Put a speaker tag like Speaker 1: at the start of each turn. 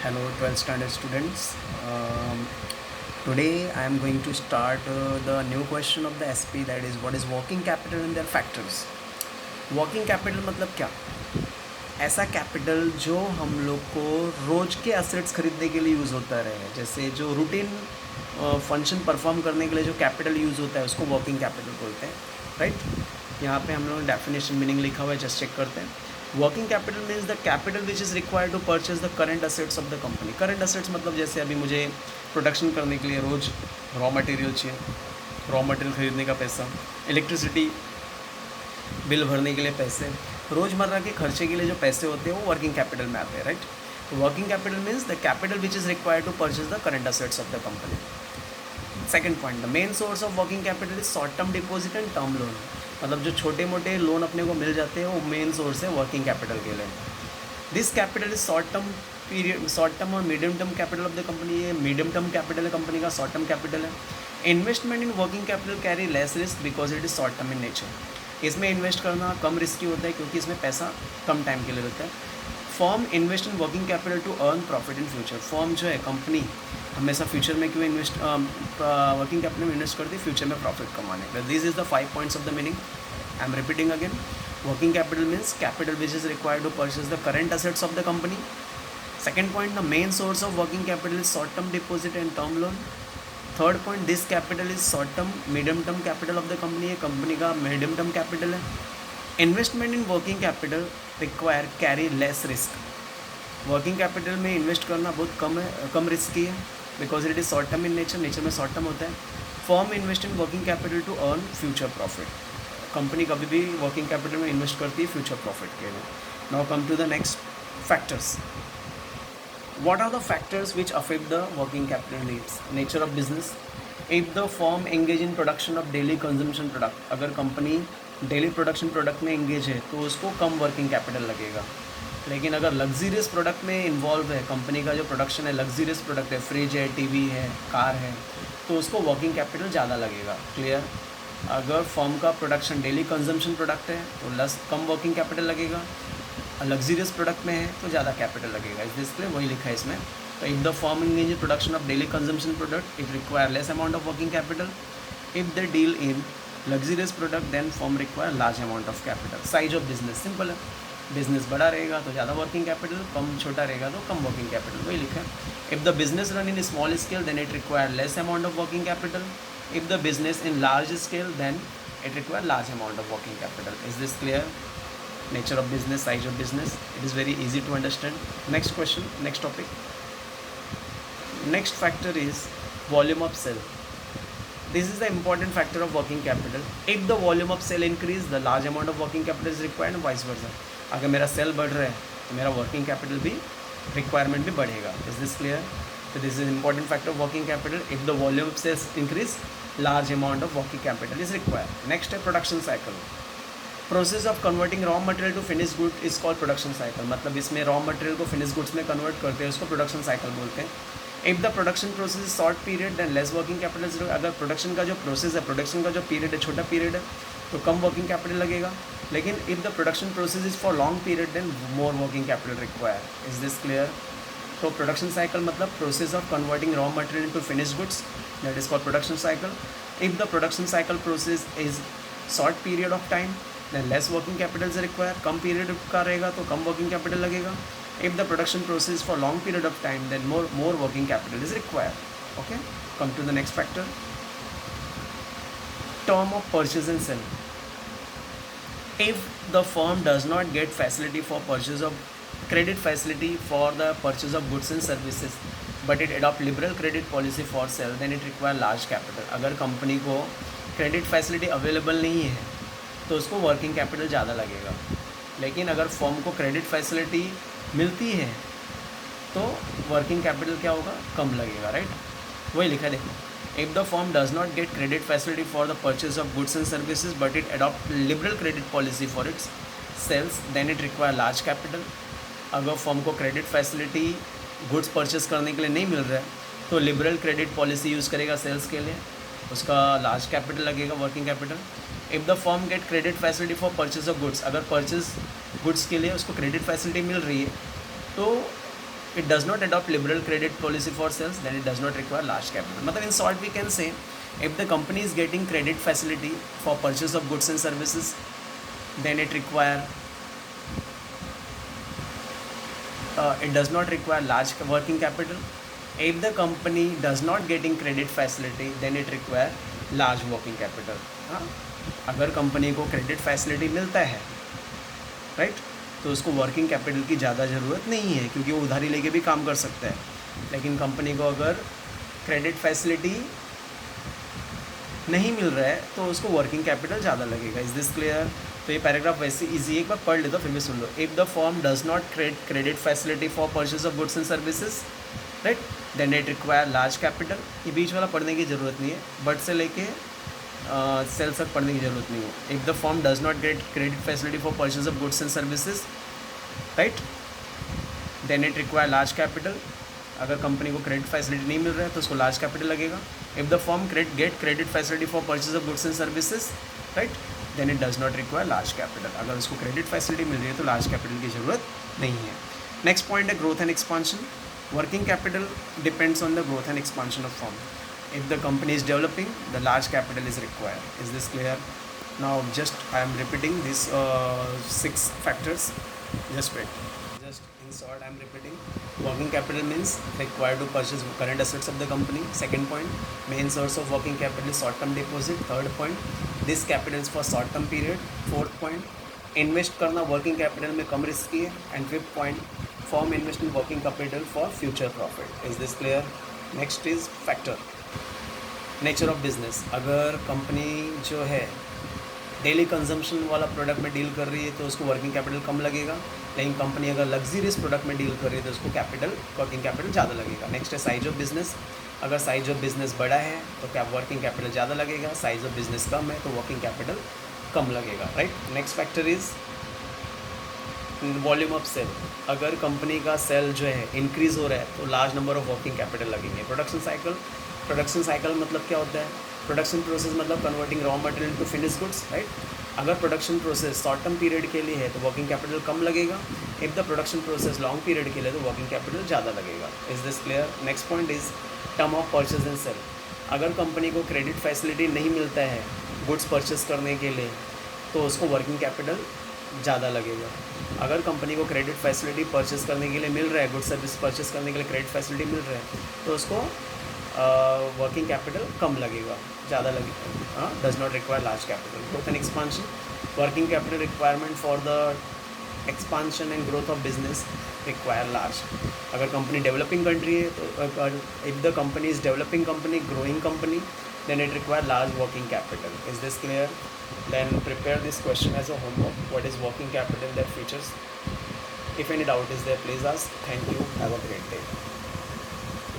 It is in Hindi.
Speaker 1: Hello, 12th standard students. Today I am going to start the new question of the SP, that is what is working capital and their factors. Working capital मतलब क्या? ऐसा कैपिटल जो हम लोग को रोज़ के एसेट्स खरीदने के लिए यूज़ होता रहे, जैसे जो रूटीन फंक्शन परफॉर्म करने के लिए जो कैपिटल यूज़ होता है उसको वर्किंग कैपिटल बोलते हैं, राइट? यहाँ पे हम लोगों ने डेफिनेशन मीनिंग लिखा हुआ है, जस्ट चेक करते हैं. Working capital means the capital which is required to purchase the current assets of the company. Current assets मतलब जैसे अभी मुझे प्रोडक्शन करने के लिए रोज़ रॉ मटेरियल चाहिए, रॉ मटेरियल खरीदने का पैसा, इलेक्ट्रिसिटी बिल भरने के लिए पैसे, रोज़मर्रा के खर्चे के लिए जो पैसे होते हैं वो वर्किंग कैपिटल में आते हैं, right? Working capital means the capital which is required to purchase the current assets of the company. Second point, the main source of working capital is short term deposit and term loan. मतलब जो छोटे मोटे लोन अपने को मिल जाते हैं वो मेन सोर्स है वर्किंग कैपिटल के लिए. This capital is short term period, short term और medium term capital of the company. ये मीडियम टर्म कैपिटल है कंपनी का, शॉर्ट टर्म कैपिटल है. Investment in working capital carry less risk because it is short term in nature. इसमें इन्वेस्ट करना कम रिस्की होता है क्योंकि इसमें पैसा कम टाइम के लिए रहता है. Firm invest in working capital to earn profit in future. Firm जो है कंपनी हमेशा फ्यूचर में क्यों इन्वेस्ट वर्किंग कैपिटल में इन्वेस्ट करती है? फ्यूचर में प्रॉफिट कमाने के लिए. This is the 5 points of the meaning. I am repeating again. Working capital means capital which is required to purchase the current assets of the company. Second point, the main source of working capital is short-term deposit and term loan. Third point, this capital is short-term, medium-term capital of the company. ये कंपनी का medium-term capital है. Investment in working capital require carry less risk. Working capital में इन्वेस्ट करना बहुत कम रिस्की है because it is short term in nature में शॉर्ट टर्म होता है. Firm invest in working capital to earn future profit. Company कभी भी वर्किंग कैपिटल में इन्वेस्ट करती है फ्यूचर प्रॉफिट के लिए. Now come to the next factors. What are the factors which affect the working capital needs? Nature of business. If the firm engage in production of daily consumption product, अगर कंपनी डेली प्रोडक्शन प्रोडक्ट में एंगेज है तो उसको कम वर्किंग कैपिटल लगेगा. लेकिन अगर लग्जरियस प्रोडक्ट में इन्वॉल्व है, कंपनी का जो प्रोडक्शन है लग्जरियस प्रोडक्ट है, फ्रिज है, टीवी है, कार है, तो उसको वर्किंग कैपिटल ज़्यादा लगेगा. क्लियर? अगर फर्म का प्रोडक्शन डेली कंजम्पशन प्रोडक्ट है तो लस कम वर्किंग कैपिटल लगेगा. लग्जरियस प्रोडक्ट में है तो ज़्यादा कैपिटल लगेगा. इस डिस्प्ले वही लिखा है इसमें. तो if the firm engage in production of daily consumption product it require less amount of working capital. If the deal in luxurious product then firm require large amount of capital. Size of business simple है. बिजनेस बड़ा रहेगा तो ज़्यादा वर्किंग कैपिटल, कम छोटा रहेगा तो कम वर्किंग कैपिटल, वही लिखा है. If the business run in small scale then it require less amount of working capital. If the business in large scale then it require large amount of working capital. Is this clear? Nature of business, size of business, it is very easy to understand. Next question, next topic. Next factor is volume of sale. This is the important factor of working capital. If the volume of sale increase, the large amount of working capital is required and vice versa. अगर मेरा सेल बढ़ रहा है तो मेरा वर्किंग कैपिटल भी रिक्वायरमेंट भी बढ़ेगा. Is this clear? So this is important factor of working capital. If the volume of sales increase, large amount of working capital is required. Next है production cycle. Process of converting raw material to finished good is called production cycle. मतलब इसमें raw material को finished goods में convert करते हैं, उसको production cycle बोलते हैं. If the production process is short period then less working capital is. अगर production का जो process है, production का जो period है, छोटा period है तो कम working capital लगेगा. लेकिन if the production process is for long period then more working capital required. Is this clear? तो प्रोडक्शन साइकिल मतलब process of converting raw material into finished goods, that is called production cycle. If the production cycle process is short period of time then less working capital is require. कम पीरियड का रहेगा तो कम वर्किंग कैपिटल लगेगा. If the production process for long period of time then more working capital is require. Okay, come to the next factor, term of purchase and cell. If the firm does not get facility for purchase of credit facility for the purchase of goods and services but it adopt liberal credit policy for sale then it require large capital. अगर कंपनी को क्रेडिट फैसिलिटी अवेलेबल नहीं है तो उसको वर्किंग कैपिटल ज़्यादा लगेगा. लेकिन अगर फर्म को क्रेडिट फैसिलिटी मिलती है तो वर्किंग कैपिटल क्या होगा? कम लगेगा, राइट? वही लिखा है देखो. If the firm does not get credit facility for the purchase of goods and services but it adopt liberal credit policy for its sales then it require large capital. अगर फर्म को क्रेडिट फैसिलिटी गुड्स परचेस करने के लिए नहीं मिल रहा है तो लिबरल क्रेडिट पॉलिसी यूज़ करेगा सेल्स के लिए, उसका लार्ज कैपिटल लगेगा working capital. If the firm get credit facility for purchase of goods, अगर परचेज गुड्स के लिए उसको क्रेडिट फैसिलिटी मिल रही है तो it does not adopt liberal credit policy for sales, then it does not require large capital. मतलब in short we can say, if the company is getting credit facility for purchase of goods and services, then it does not require large working capital. If the company does not getting credit facility, then it require large working capital. हाँ, अगर कंपनी को क्रेडिट फैसिलिटी मिलता है, राइट, तो उसको वर्किंग कैपिटल की ज़्यादा ज़रूरत नहीं है, क्योंकि वो उधारी लेके भी काम कर सकता है. लेकिन कंपनी को अगर क्रेडिट फैसिलिटी नहीं मिल रहा है तो उसको वर्किंग कैपिटल ज़्यादा लगेगा. Is this clear? तो ये पैराग्राफ वैसे इजी एक बार पढ़ लेता फिर भी सुन लो. If the firm does not credit facility for purchase of goods and services, right, then it require large capital. ये बीच वाला पढ़ने की ज़रूरत नहीं है, बट से लेके सेल्स तक पढ़ने की ज़रूरत नहीं है. If the firm does not get credit facility for purchase of goods and services, right, then it require large capital. अगर कंपनी को क्रेडिट फैसिलिटी नहीं मिल रहा है तो उसको लार्ज कैपिटल लगेगा. If the firm get credit facility for purchase of goods and services, right, then it does not require large capital. अगर उसको क्रेडिट फैसिलिटी मिल रही है तो लार्ज कैपिटल की ज़रूरत नहीं है. नेक्स्ट पॉइंट है growth and expansion. Working capital depends on the growth and expansion of firm. If the company is developing, the large capital is required. Is this clear? Now just I am repeating these 6 factors. Just wait. Just in short I am repeating. Working capital means required to purchase current assets of the company. Second point, main source of working capital is short term deposit. Third point, this capital is for short term period. Fourth point, invest करना working capital में कम risky है. And fifth point, firm invest in working capital for future profit. Is this clear? Next is factor. Nature of business. अगर कंपनी जो है डेली कंजम्पशन वाला प्रोडक्ट में डील कर रही है तो उसको वर्किंग कैपिटल कम लगेगा. लेकिन कंपनी अगर लग्जरियस प्रोडक्ट में डील कर रही है तो उसको वर्किंग कैपिटल ज़्यादा लगेगा. नेक्स्ट है साइज ऑफ बिजनेस. अगर साइज ऑफ बिजनेस बड़ा है तो वर्किंग कैपिटल ज़्यादा लगेगा. साइज ऑफ बिजनेस कम है तो वर्किंग कैपिटल कम लगेगा, right. Next factor is volume of sale. अगर कंपनी का सेल जो है इंक्रीज़ हो रहा है तो large number of working capital लगेंगे. प्रोडक्शन साइकिल मतलब क्या होता है? प्रोडक्शन प्रोसेस मतलब converting raw material to finish goods, right. अगर production process short term period के लिए है तो वर्किंग कैपिटल कम लगेगा. If the production process long period के लिए तो वर्किंग कैपिटल ज़्यादा लगेगा. Is this clear? Next point is term of purchase and sale. अगर कंपनी को क्रेडिट फैसिलिटी नहीं मिलता है गुड्स परचेस करने के लिए तो उसको वर्किंग कैपिटल ज़्यादा लगेगा. अगर कंपनी को क्रेडिट फैसिलिटी परचेस करने के लिए मिल रहा है, गुड सर्विस परचेस करने के लिए क्रेडिट फैसिलिटी मिल रहा है तो उसको वर्किंग कैपिटल कम लगेगा, ज़्यादा लगेगा. Does not require large capital. Growth and expansion. Working capital requirement for the expansion and growth of business require large. अगर कंपनी डेवलपिंग कंट्री है तो if the company is developing company, growing company, then it require large working capital. Is this clear? Then prepare this question as a homework. What is working capital, their features? If any doubt is there, please ask. Thank you. Have a great day.